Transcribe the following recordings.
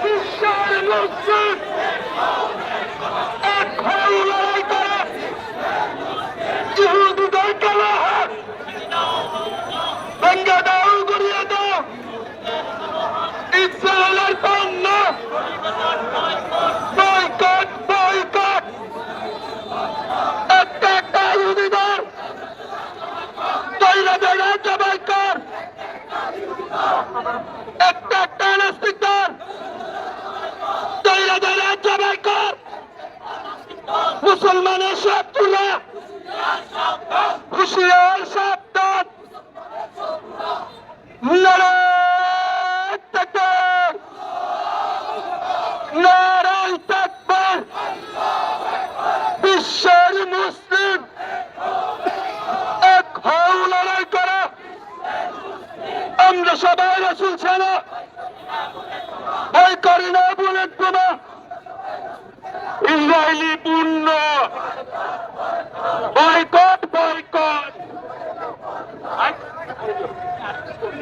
বিশ্বের মুসলিম এক হয়ে লড়াই করে ইহুদিদের কালা হাত ভেঙ্গে দাও, গড়িয়ে দাও ইসরায়েলের পণ্য। বয়কট বয়কট, একটা একটা ইহুদিদের তৈরি জায়গা জবাই কর, একটা একটা নাস্তিকদের তৈরি জায়গা জবাই কর। মুসলমানের সব তুলে হুশিয়ার সাবধান। নারায়ে তাকবীর, নারায়ে তাকবীর। বিশ্বের মুসলিম এক হয়ে লড়াই করে আমরা সবাই রাসূল ছাড়া ভয় করি না। বুলেট বোমা ইসরায়েলি পণ্য বয়কট বয়কট।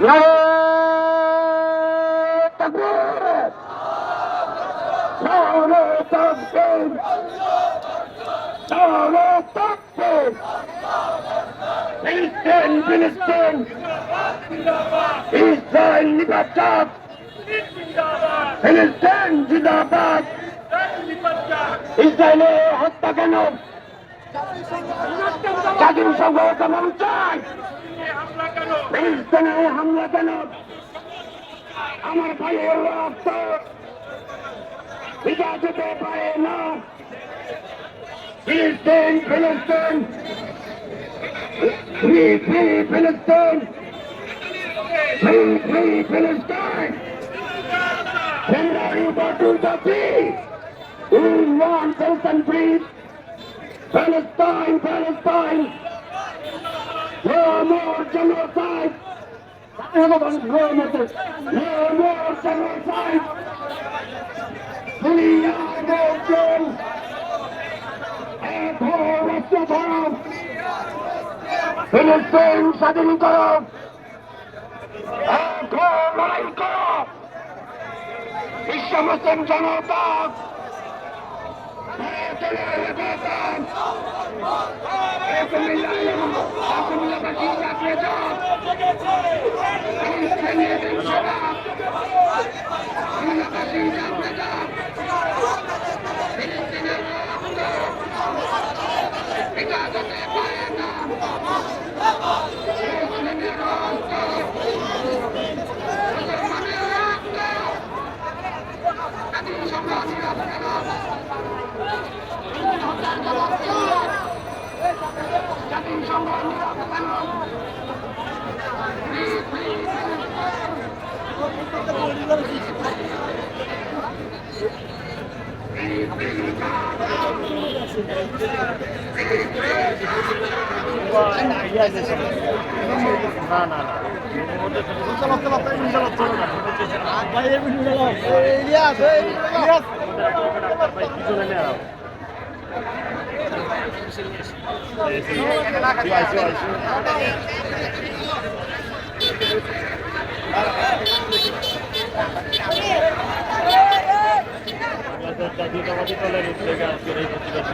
নারায়ে তাকবীর, নারায়ে তাকবীর, নারায়ে তাকবীর। ফিলিস্তিন ফিলিস্তিন, ইসরায়েল নিপাত, ফিলিস্তিন জিন্দাবাদ। ইসরায়েলে হত্যা কেন? জাতিসংঘ কেমন চাই? ফিলিস্তিনে হামলা কেন? আমার ভাইয়ের রক্ত ভিজা যেতে পারে না। ফিলিস্তিন ফিলিস্তিন, ফ্রি ফ্রি ফিলিস্তিন, ফ্রি ফ্রি ফিলিস্তিন। Send everybody to the sea. We want Palestine free. Palestine, Palestine. No more genocide. No more genocide. দুনিয়া মুসলিম এক হয়ে রাষ্ট্র ধরো, ফিলিস্তিন স্বাধীন করো, এক হয়ে লড়াই করো। বিশ্ব মুসলিম জনতা না না জাতীয়তাবাদী দলের উদ্যোগে আজকের এই প্রতিবাদ